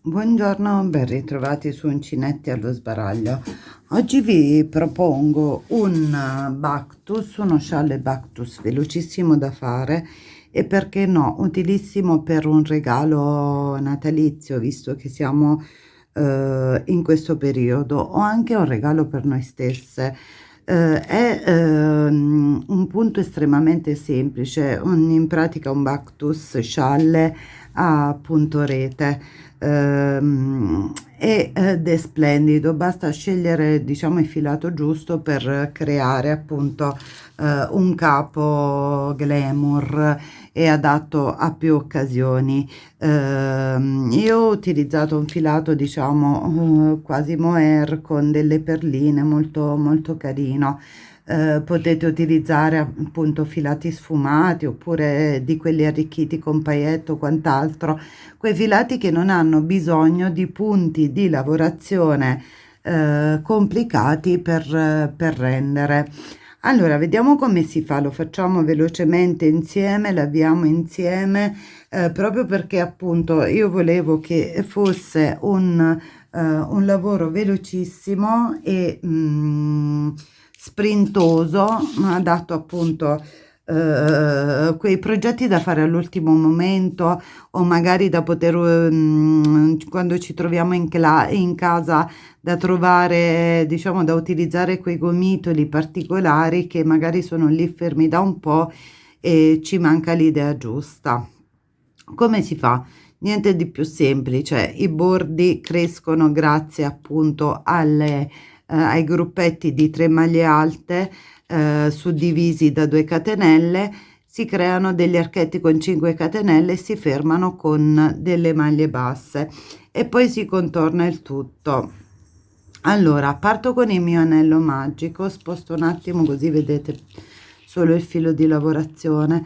Buongiorno, ben ritrovati su Uncinetti allo sbaraglio. Oggi vi propongo un Bactus, uno scialle Bactus velocissimo da fare e perché no, utilissimo per un regalo natalizio, visto che siamo in questo periodo, o anche un regalo per noi stesse. È un punto estremamente semplice, in pratica un Bactus scialle a punto rete. Ed è splendido, basta scegliere, diciamo, il filato giusto per creare appunto un capo glamour e adatto a più occasioni. Io ho utilizzato un filato, diciamo, quasi mohair con delle perline, molto molto carino. Potete utilizzare appunto filati sfumati oppure di quelli arricchiti con paillette o quant'altro, quei filati che non hanno bisogno di punti di lavorazione complicati per rendere. Allora, vediamo come si fa, lo facciamo velocemente insieme, l'avviamo insieme, proprio perché appunto io volevo che fosse un lavoro velocissimo e sprintoso, adatto appunto quei progetti da fare all'ultimo momento o magari da poter, quando ci troviamo in casa, da trovare, diciamo, da utilizzare quei gomitoli particolari che magari sono lì fermi da un po' e ci manca l'idea giusta. Come si fa? Niente di più semplice, i bordi crescono grazie appunto ai gruppetti di 3 maglie alte suddivisi da 2 catenelle, si creano degli archetti con 5 catenelle e si fermano con delle maglie basse e poi si contorna il tutto. Allora, parto con il mio anello magico, sposto un attimo così vedete solo il filo di lavorazione.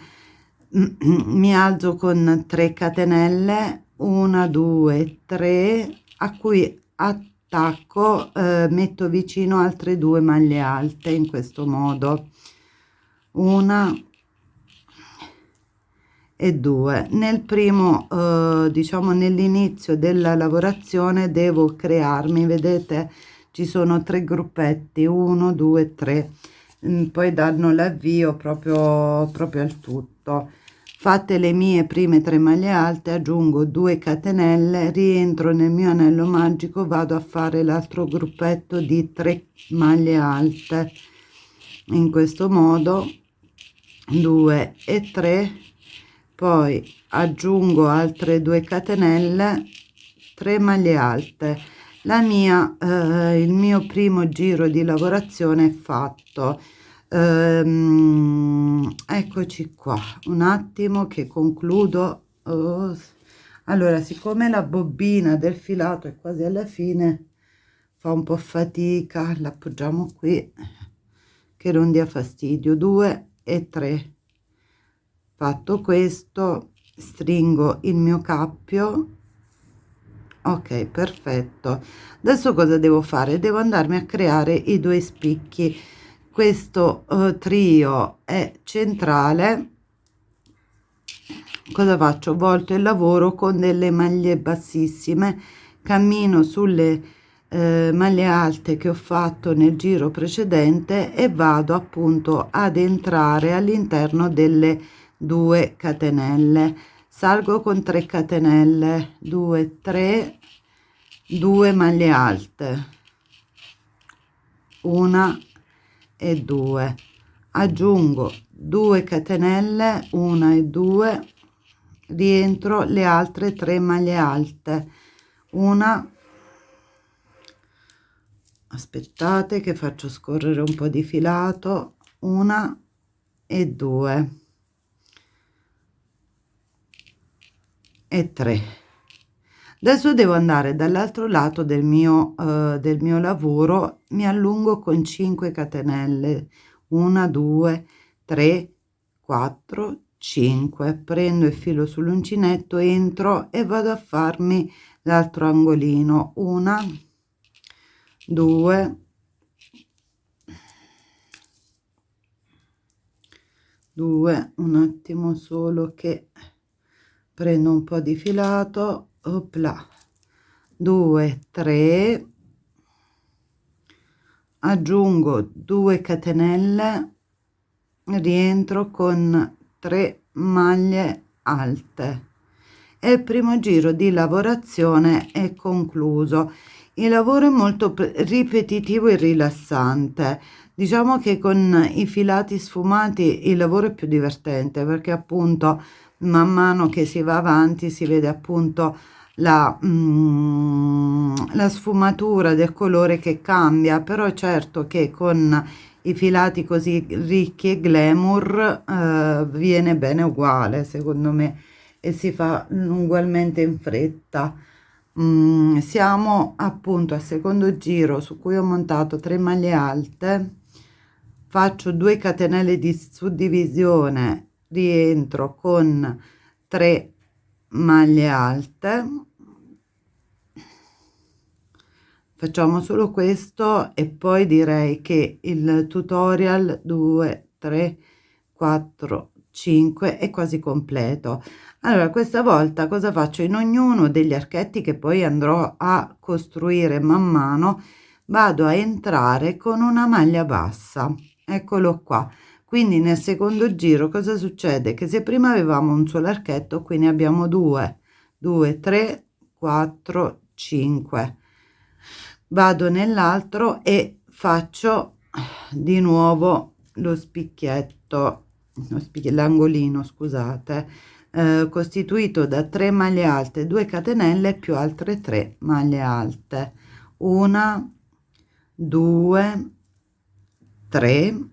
Mi alzo con 3 catenelle, 1, 2, 3, a cui attacco, metto vicino altre 2 maglie alte in questo modo, 1 e 2. Nel primo, diciamo nell'inizio della lavorazione devo crearmi, vedete, ci sono 3 gruppetti, 1, 2, 3, poi danno l'avvio proprio al tutto. Fatte le mie prime 3 maglie alte, aggiungo 2 catenelle, rientro nel mio anello magico, vado a fare l'altro gruppetto di 3 maglie alte, in questo modo, 2 e 3, poi aggiungo altre 2 catenelle, 3 maglie alte. Il mio primo giro di lavorazione è fatto. Eccoci qua, un attimo che concludo. Allora, siccome la bobbina del filato è quasi alla fine, fa un po' fatica, l'appoggiamo qui che non dia fastidio. 2 e 3. Fatto questo, stringo il mio cappio. Ok, perfetto. Adesso cosa devo fare? Devo andarmi a creare i 2 spicchi. Questo trio è centrale. Cosa faccio? Volto il lavoro con delle maglie bassissime, cammino sulle maglie alte che ho fatto nel giro precedente e vado appunto ad entrare all'interno delle 2 catenelle. Salgo con 3 catenelle, 2, 3, 2 maglie alte, 1 e 2, aggiungo 2 catenelle, 1 e 2, rientro le altre 3 maglie alte, una, aspettate che faccio scorrere un po' di filato, 1 e 2 e 3. Adesso devo andare dall'altro lato del mio lavoro, mi allungo con 5 catenelle, 1, 2, 3, 4, 5, prendo il filo sull'uncinetto, entro e vado a farmi l'altro angolino, 1, 2, 2, un attimo solo che prendo un po' di filato, opla, 2 3, aggiungo 2 catenelle, rientro con 3 maglie alte e il primo giro di lavorazione è concluso. Il lavoro è molto ripetitivo e rilassante. Diciamo che con i filati sfumati il lavoro è più divertente, perché appunto man mano che si va avanti si vede appunto la sfumatura del colore che cambia, però certo che con i filati così ricchi e glamour viene bene uguale secondo me, e si fa ugualmente in fretta. Siamo appunto al secondo giro, su cui ho montato 3 maglie alte, faccio 2 catenelle di suddivisione, rientro con 3 maglie alte, facciamo solo questo e poi direi che il tutorial 2 3 4 5 è quasi completo. Allora questa volta cosa faccio? In ognuno degli archetti che poi andrò a costruire man mano vado a entrare con una maglia bassa, eccolo qua. Quindi nel secondo giro cosa succede? Che se prima avevamo un solo archetto, qui ne abbiamo 2 2 3 4 5, vado nell'altro e faccio di nuovo lo spicchietto, l'angolino, scusate, costituito da 3 maglie alte, 2 catenelle più altre 3 maglie alte, 1 2 3,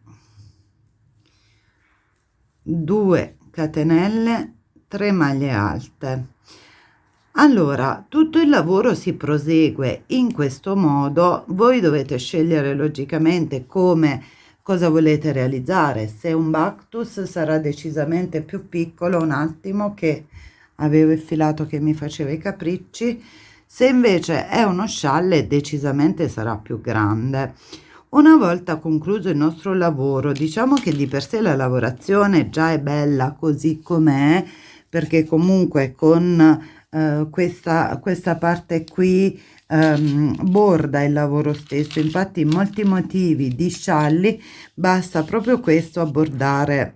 2 catenelle, 3 maglie alte. Allora tutto il lavoro si prosegue in questo modo. Voi dovete scegliere logicamente come cosa volete realizzare. Se un Bactus sarà decisamente più piccolo, un attimo che avevo il filato che mi faceva i capricci, se invece è uno scialle decisamente sarà più grande. Una volta concluso il nostro lavoro, diciamo che di per sé la lavorazione già è bella così com'è, perché comunque con questa parte qui borda il lavoro stesso. Infatti in molti motivi di scialli basta proprio questo a bordare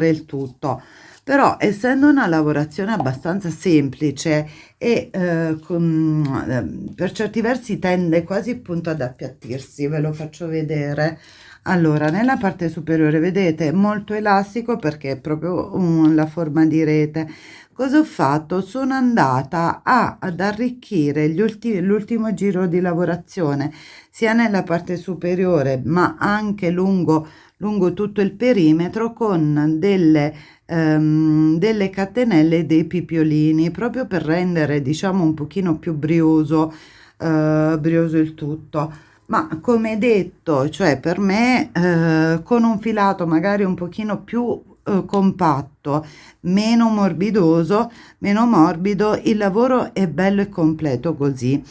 il tutto, però essendo una lavorazione abbastanza semplice e per certi versi tende quasi appunto ad appiattirsi, ve lo faccio vedere. Allora nella parte superiore vedete è molto elastico perché è proprio la forma di rete. Cosa ho fatto? Sono andata ad arricchire l'ultimo giro di lavorazione sia nella parte superiore ma anche lungo tutto il perimetro con delle catenelle, dei pipiolini, proprio per rendere diciamo un pochino più brioso il tutto. Ma come detto, cioè per me con un filato magari un pochino più compatto, meno morbidoso, meno morbido, il lavoro è bello e completo così.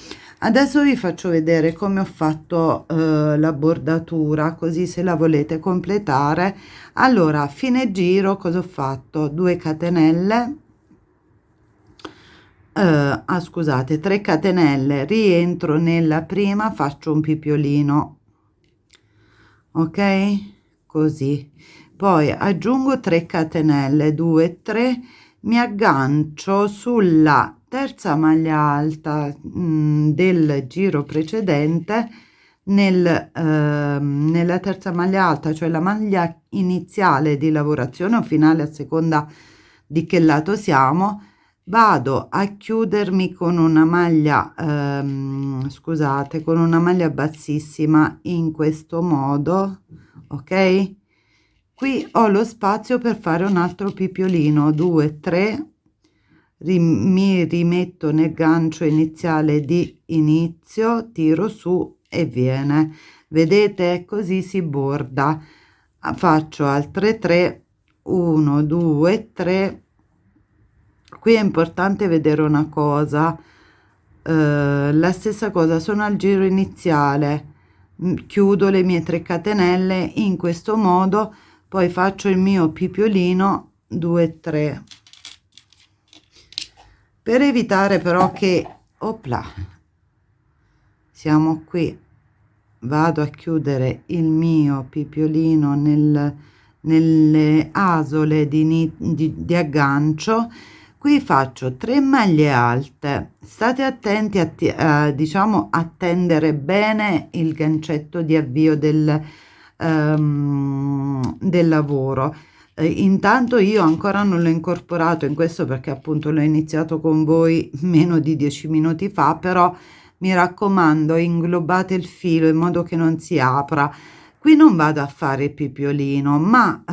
Adesso vi faccio vedere come ho fatto la bordatura, così se la volete completare. Allora a fine giro cosa ho fatto? 2 catenelle, scusate, 3 catenelle, rientro nella prima, faccio un pipiolino, ok, così, poi aggiungo 3 catenelle, 2 3, mi aggancio sulla terza maglia alta del giro precedente, nella terza maglia alta, cioè la maglia iniziale di lavorazione o finale a seconda di che lato siamo, vado a chiudermi con una maglia scusate, con una maglia bassissima in questo modo, ok. Qui ho lo spazio per fare un altro pipiolino, 2 3, mi rimetto nel gancio iniziale di inizio, tiro su e viene, vedete, così si borda. Faccio altre 3, 1 2 3. Qui è importante vedere una cosa, la stessa cosa, sono al giro iniziale, chiudo le mie 3 catenelle in questo modo, poi faccio il mio pipiolino, 2 3, per evitare però che opla, siamo qui, vado a chiudere il mio pipiolino nelle asole di aggancio. Qui faccio 3 maglie alte, state attenti diciamo a tendere bene il gancetto di avvio del lavoro. Intanto io ancora non l'ho incorporato in questo perché appunto l'ho iniziato con voi meno di 10 minuti fa, però mi raccomando, inglobate il filo in modo che non si apra. Qui non vado a fare il pipiolino, ma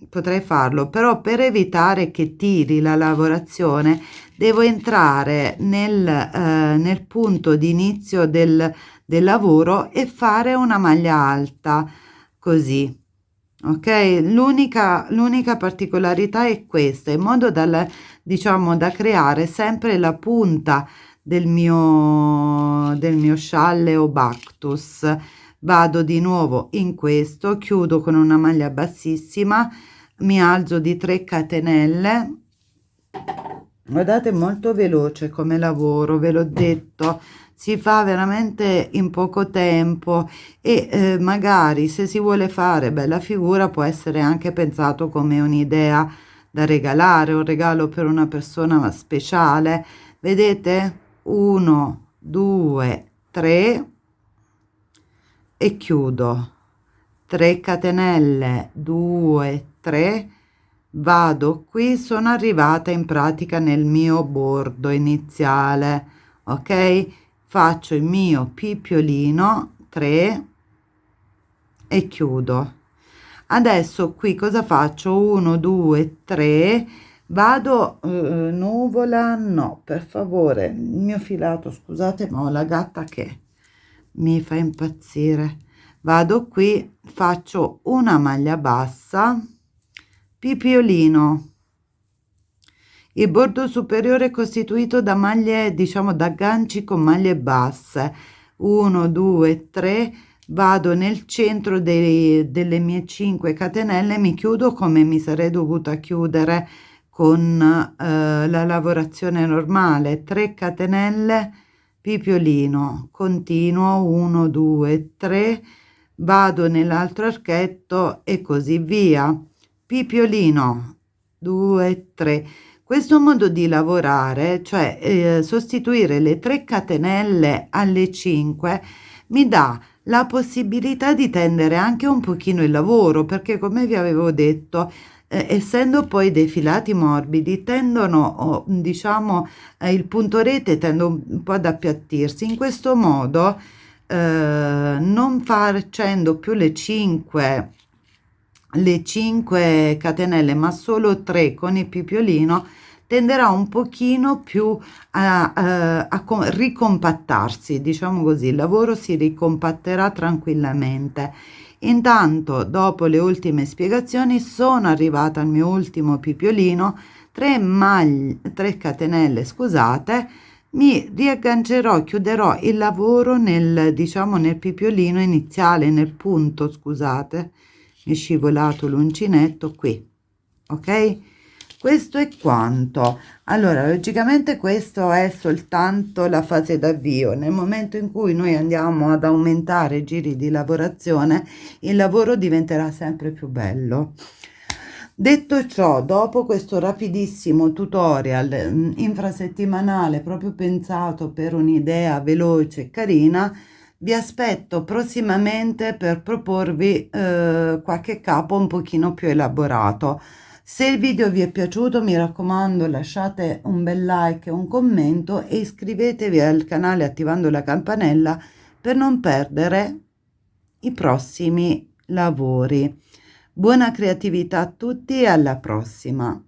potrei farlo, però per evitare che tiri la lavorazione devo entrare nel punto di inizio del lavoro e fare una maglia alta, così. Ok, l'unica particolarità è questa, in modo diciamo, da creare sempre la punta del mio scialle o Bactus. Vado di nuovo in questo, chiudo con una maglia bassissima, mi alzo di 3 catenelle. Guardate, molto veloce come lavoro, ve l'ho detto, si fa veramente in poco tempo e magari se si vuole fare bella figura può essere anche pensato come un'idea da regalare, un regalo per una persona speciale. Vedete? 1, 2, 3 e chiudo. 3 catenelle, 2, 3, vado qui, sono arrivata in pratica nel mio bordo iniziale, ok? Faccio il mio pipiolino, 3 e chiudo. Adesso qui cosa faccio? 1, 2, 3, vado, nuvola, no, per favore, il mio filato, scusate, ma ho la gatta che mi fa impazzire. Vado qui, faccio una maglia bassa, pipiolino. Il bordo superiore è costituito da maglie, diciamo, da agganci con maglie basse. 1, 2, 3, vado nel centro delle mie 5 catenelle, mi chiudo come mi sarei dovuta chiudere con la lavorazione normale. 3 catenelle, pipiolino, continuo, 1, 2, 3, vado nell'altro archetto e così via, pipiolino, 2, 3. Questo modo di lavorare, cioè sostituire le 3 catenelle alle 5, mi dà la possibilità di tendere anche un pochino il lavoro, perché come vi avevo detto, essendo poi dei filati morbidi, tendono, diciamo, il punto rete tende un po' ad appiattirsi. In questo modo, non facendo più le 5 catenelle ma solo 3 con il pipiolino, tenderà un pochino più a ricompattarsi, diciamo così, il lavoro si ricompatterà tranquillamente. Intanto, dopo le ultime spiegazioni, sono arrivata al mio ultimo pipiolino, 3 catenelle, scusate, mi riaggancerò, chiuderò il lavoro diciamo, nel pipiolino iniziale, nel punto, scusate, mi è scivolato l'uncinetto qui, ok? Questo è quanto. Allora, logicamente questo è soltanto la fase d'avvio. Nel momento in cui noi andiamo ad aumentare i giri di lavorazione, il lavoro diventerà sempre più bello. Detto ciò, dopo questo rapidissimo tutorial infrasettimanale proprio pensato per un'idea veloce e carina, vi aspetto prossimamente per proporvi qualche capo un pochino più elaborato. Se il video vi è piaciuto, mi raccomando, lasciate un bel like e un commento e iscrivetevi al canale attivando la campanella per non perdere i prossimi lavori. Buona creatività a tutti e alla prossima!